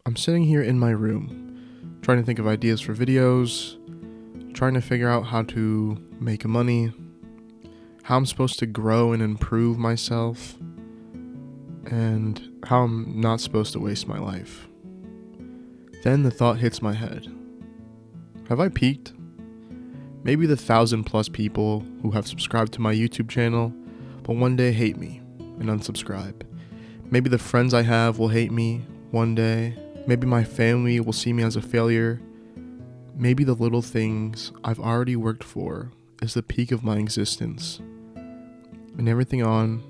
I'm sitting here in my room, trying to think of ideas for videos, trying to figure out how to make money, how I'm supposed to grow and improve myself, and how I'm not supposed to waste my life. Then the thought hits my head. Have I peaked? Maybe the 1,000+ people who have subscribed to my YouTube channel will one day hate me and unsubscribe. Maybe the friends I have will hate me one day. Maybe my family will see me as a failure. Maybe the little things I've already worked for is the peak of my existence. And everything on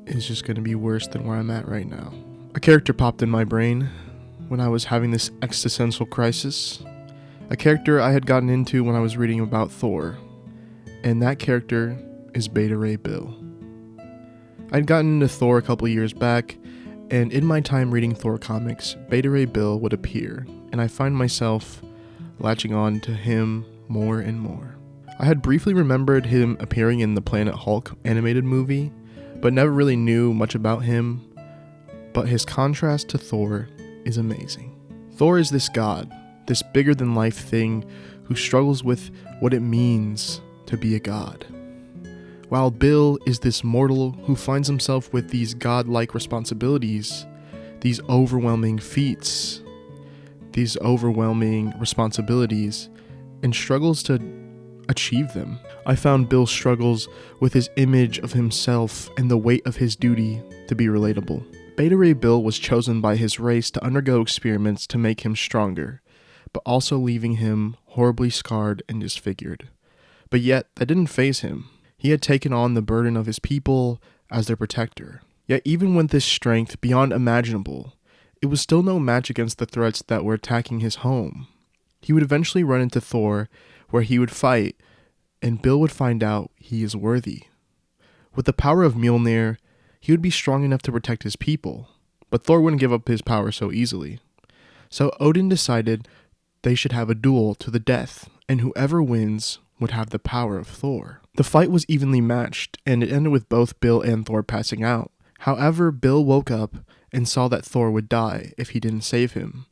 is just going to be worse than where I'm at right now. A character popped in my brain when I was having this existential crisis. A character I had gotten into when I was reading about Thor. And that character is Beta Ray Bill. I'd gotten into Thor a couple years back, and in my time reading Thor comics, Beta Ray Bill would appear, and I find myself latching on to him more and more. I had briefly remembered him appearing in the Planet Hulk animated movie, but never really knew much about him, but his contrast to Thor is amazing. Thor is this god, this bigger-than-life thing who struggles with what it means to be a god. While Bill is this mortal who finds himself with these godlike responsibilities, these overwhelming feats, these overwhelming responsibilities, and struggles to achieve them. I found Bill struggles with his image of himself and the weight of his duty to be relatable. Beta Ray Bill was chosen by his race to undergo experiments to make him stronger, but also leaving him horribly scarred and disfigured. But yet, that didn't faze him. He had taken on the burden of his people as their protector. Yet even with this strength beyond imaginable, it was still no match against the threats that were attacking his home. He would eventually run into Thor, where he would fight, and Bill would find out he is worthy. With the power of Mjolnir, he would be strong enough to protect his people, but Thor wouldn't give up his power so easily. So Odin decided they should have a duel to the death, and whoever wins would have the power of Thor. The fight was evenly matched, and it ended with both Bill and Thor passing out. However, Bill woke up and saw that Thor would die if he didn't save him.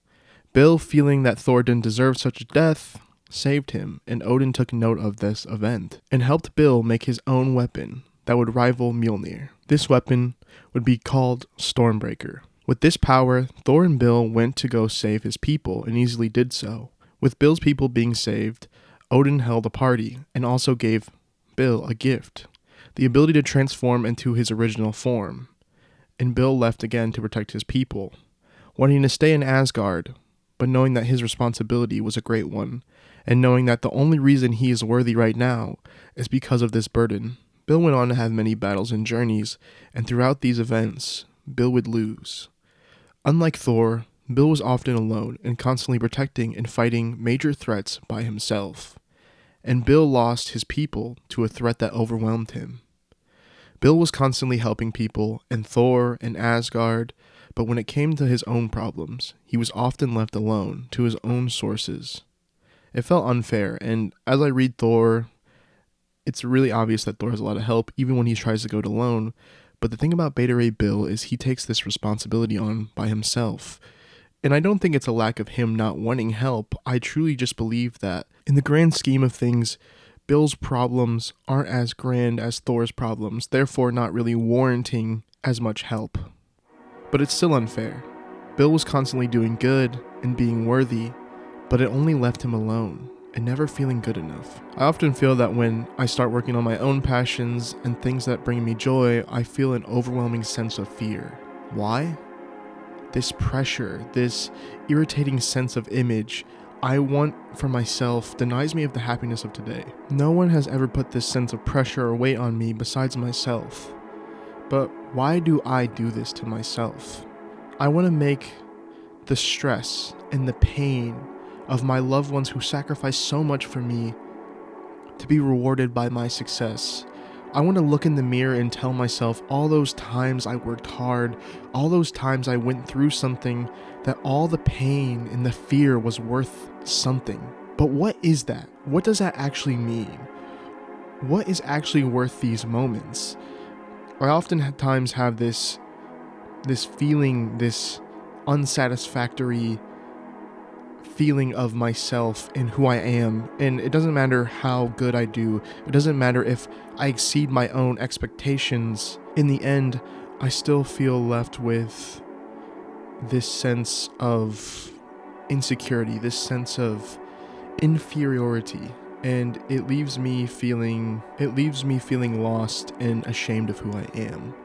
Bill, feeling that Thor didn't deserve such a death, saved him, and Odin took note of this event, and helped Bill make his own weapon that would rival Mjolnir. This weapon would be called Stormbreaker. With this power, Thor and Bill went to go save his people, and easily did so. With Bill's people being saved, Odin held a party, and also gave Bill a gift, the ability to transform into his original form, and Bill left again to protect his people, wanting to stay in Asgard, but knowing that his responsibility was a great one, and knowing that the only reason he is worthy right now is because of this burden. Bill went on to have many battles and journeys, and throughout these events, Bill would lose. Unlike Thor, Bill was often alone and constantly protecting and fighting major threats by himself. And Bill lost his people to a threat that overwhelmed him. Bill was constantly helping people, and Thor and Asgard, but when it came to his own problems, he was often left alone to his own sources. It felt unfair, and as I read Thor, it's really obvious that Thor has a lot of help, even when he tries to go it alone, but the thing about Beta Ray Bill is he takes this responsibility on by himself. And I don't think it's a lack of him not wanting help. I truly just believe that in the grand scheme of things, Bill's problems aren't as grand as Thor's problems, therefore not really warranting as much help. But it's still unfair. Bill was constantly doing good and being worthy, but it only left him alone and never feeling good enough. I often feel that when I start working on my own passions and things that bring me joy, I feel an overwhelming sense of fear. Why? This pressure, this irritating sense of image I want for myself denies me of the happiness of today. No one has ever put this sense of pressure or weight on me besides myself. But why do I do this to myself? I want to make the stress and the pain of my loved ones who sacrifice so much for me to be rewarded by my success. I want to look in the mirror and tell myself all those times I worked hard, all those times I went through something, that all the pain and the fear was worth something. But what is that? What does that actually mean? What is actually worth these moments? I often at times have this feeling, this unsatisfactory feeling of myself and who I am. And it doesn't matter how good I do, it doesn't matter if I exceed my own expectations. In the end, I still feel left with this sense of insecurity, this sense of inferiority, and it leaves me feeling lost and ashamed of who I am.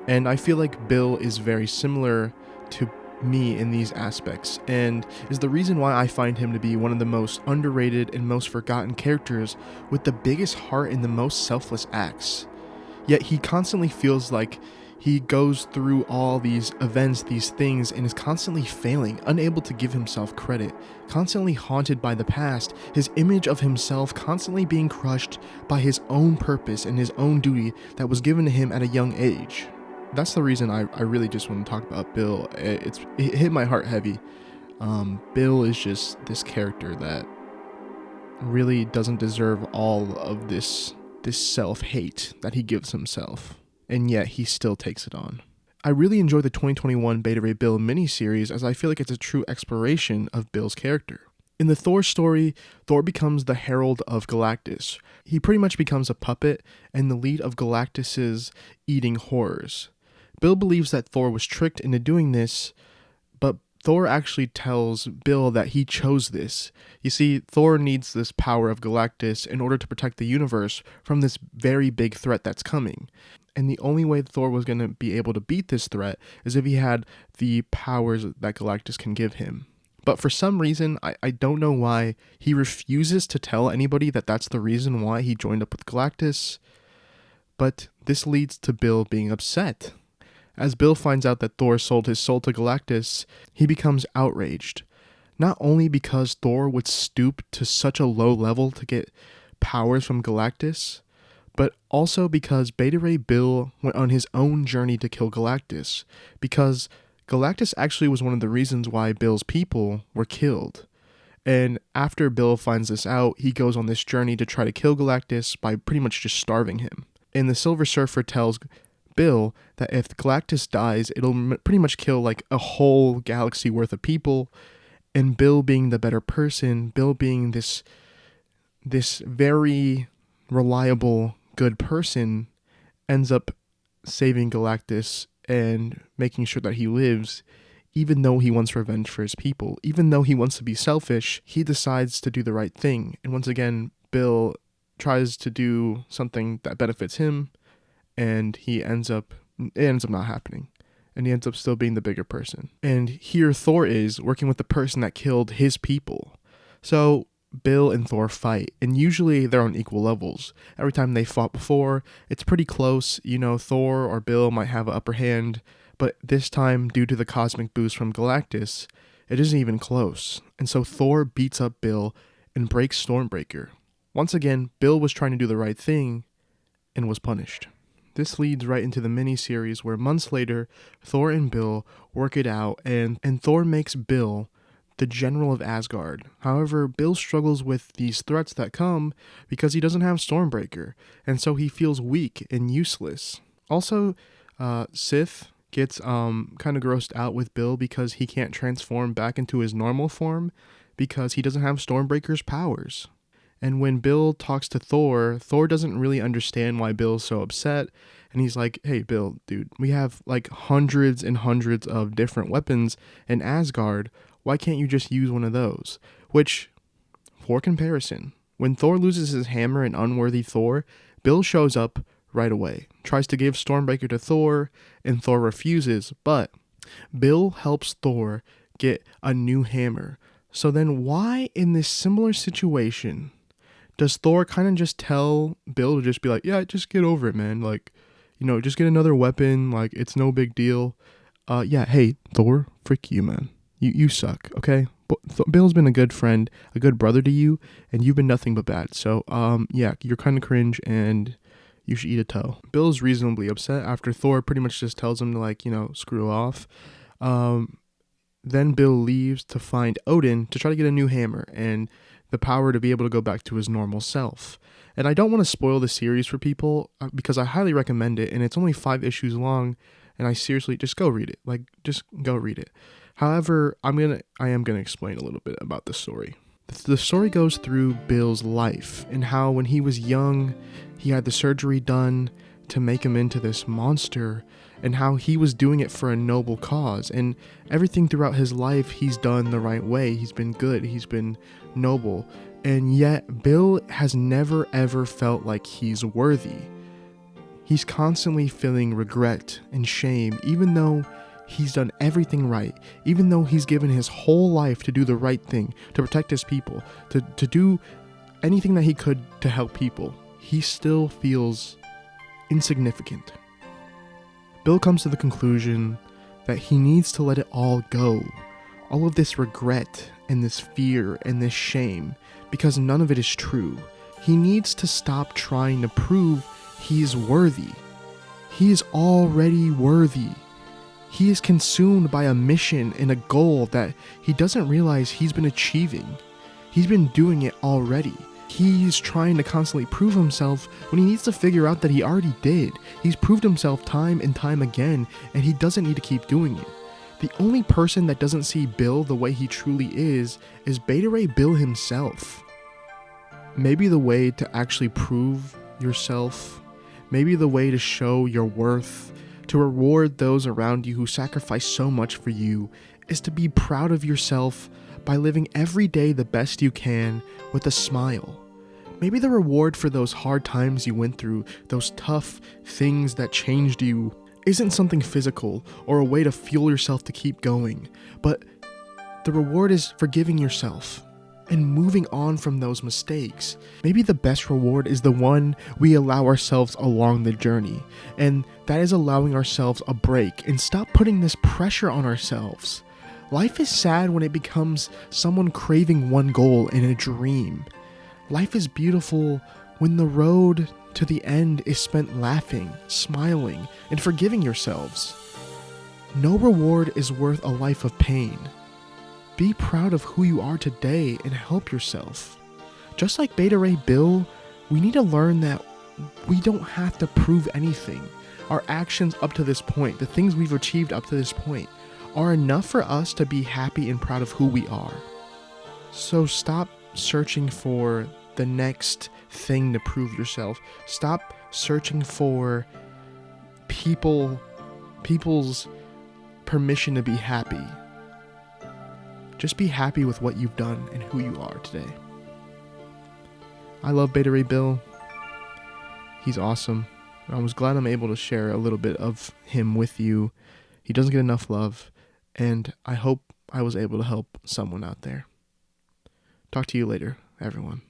And I feel like Bill is very similar to me in these aspects, and is the reason why I find him to be one of the most underrated and most forgotten characters, with the biggest heart and the most selfless acts. Yet he constantly feels like he goes through all these events, these things, and is constantly failing, unable to give himself credit, constantly haunted by the past, his image of himself constantly being crushed by his own purpose and his own duty that was given to him at a young age. That's the reason I really just want to talk about Bill. It hit my heart heavy. Bill is just this character that really doesn't deserve all of this self-hate that he gives himself, and yet he still takes it on. I really enjoy the 2021 Beta Ray Bill miniseries, as I feel like it's a true exploration of Bill's character. In the Thor story, Thor becomes the herald of Galactus. He pretty much becomes a puppet and the lead of Galactus's eating horrors. Bill believes that Thor was tricked into doing this, but Thor actually tells Bill that he chose this. You see, Thor needs this power of Galactus in order to protect the universe from this very big threat that's coming. And the only way Thor was going to be able to beat this threat is if he had the powers that Galactus can give him. But for some reason, I don't know why, he refuses to tell anybody that that's the reason why he joined up with Galactus. But this leads to Bill being upset. As Bill finds out that Thor sold his soul to Galactus, he becomes outraged. Not only because Thor would stoop to such a low level to get powers from Galactus, but also because Beta Ray Bill went on his own journey to kill Galactus, because Galactus actually was one of the reasons why Bill's people were killed. And after Bill finds this out, he goes on this journey to try to kill Galactus by pretty much just starving him. And the Silver Surfer tells Bill that if Galactus dies, it'll pretty much kill like a whole galaxy worth of people. And Bill being the better person, Bill being this very reliable, good person, ends up saving Galactus and making sure that he lives, even though he wants revenge for his people. Even though he wants to be selfish, he decides to do the right thing. And once again, Bill tries to do something that benefits him, and it ends up not happening. And he ends up still being the bigger person. And here Thor is working with the person that killed his people. So Bill and Thor fight, and usually they're on equal levels. Every time they fought before, it's pretty close. You know, Thor or Bill might have an upper hand, but this time, due to the cosmic boost from Galactus, it isn't even close. And so Thor beats up Bill and breaks Stormbreaker. Once again, Bill was trying to do the right thing and was punished. This leads right into the mini-series where months later, Thor and Bill work it out, and Thor makes Bill the general of Asgard. However, Bill struggles with these threats that come because he doesn't have Stormbreaker, and so he feels weak and useless. Also, Sif gets kind of grossed out with Bill because he can't transform back into his normal form because he doesn't have Stormbreaker's powers. And when Bill talks to Thor, Thor doesn't really understand why Bill's so upset. And he's like, hey, Bill, dude, we have like hundreds and hundreds of different weapons in Asgard. Why can't you just use one of those? Which, for comparison, when Thor loses his hammer in Unworthy Thor, Bill shows up right away, tries to give Stormbreaker to Thor, and Thor refuses. But Bill helps Thor get a new hammer. So then why, in this similar situation, does Thor kind of just tell Bill to just be like, yeah, just get over it, man. Like, you know, just get another weapon. Like, it's no big deal. Yeah, hey, Thor, frick you, man. You suck, okay? Bill's been a good friend, a good brother to you, and you've been nothing but bad. So, yeah, you're kind of cringe, and you should eat a toe. Bill's reasonably upset after Thor pretty much just tells him to, like, you know, screw off. Then Bill leaves to find Odin to try to get a new hammer and the power to be able to go back to his normal self. And I don't want to spoil the series for people because I highly recommend it, and it's only 5 issues long, and I seriously, just go read it. Like, just go read it. However, I am gonna explain a little bit about the story. The story goes through Bill's life and how when he was young, he had the surgery done to make him into this monster, and how he was doing it for a noble cause, and everything throughout his life he's done the right way. He's been good, he's been noble, and yet Bill has never ever felt like he's worthy. He's constantly feeling regret and shame, even though he's done everything right, even though he's given his whole life to do the right thing, to protect his people, to do anything that he could to help people. He still feels insignificant. Bill comes to the conclusion that he needs to let it all go, all of this regret and this fear and this shame, because none of it is true. He needs to stop trying to prove he is worthy. He is already worthy. He is consumed by a mission and a goal that he doesn't realize he's been achieving. He's been doing it already. He's trying to constantly prove himself when he needs to figure out that he already did. He's proved himself time and time again, and he doesn't need to keep doing it. The only person that doesn't see Bill the way he truly is Beta Ray Bill himself. Maybe the way to actually prove yourself, maybe the way to show your worth, to reward those around you who sacrifice so much for you, is to be proud of yourself by living every day the best you can with a smile. Maybe the reward for those hard times you went through, those tough things that changed you, isn't something physical or a way to fuel yourself to keep going, but the reward is forgiving yourself and moving on from those mistakes. Maybe the best reward is the one we allow ourselves along the journey, and that is allowing ourselves a break and stop putting this pressure on ourselves. Life is sad when it becomes someone craving one goal in a dream. Life is beautiful when the road to the end is spent laughing, smiling, and forgiving yourselves. No reward is worth a life of pain. Be proud of who you are today and help yourself. Just like Beta Ray Bill, we need to learn that we don't have to prove anything. Our actions up to this point, the things we've achieved up to this point, are enough for us to be happy and proud of who we are. So stop searching for the next thing to prove yourself. Stop searching for people's permission to be happy. Just be happy with what you've done and who you are today. I love Beta Ray Bill. He's awesome. I was glad I'm able to share a little bit of him with you. He doesn't get enough love, and I hope I was able to help someone out there. Talk to you later, everyone.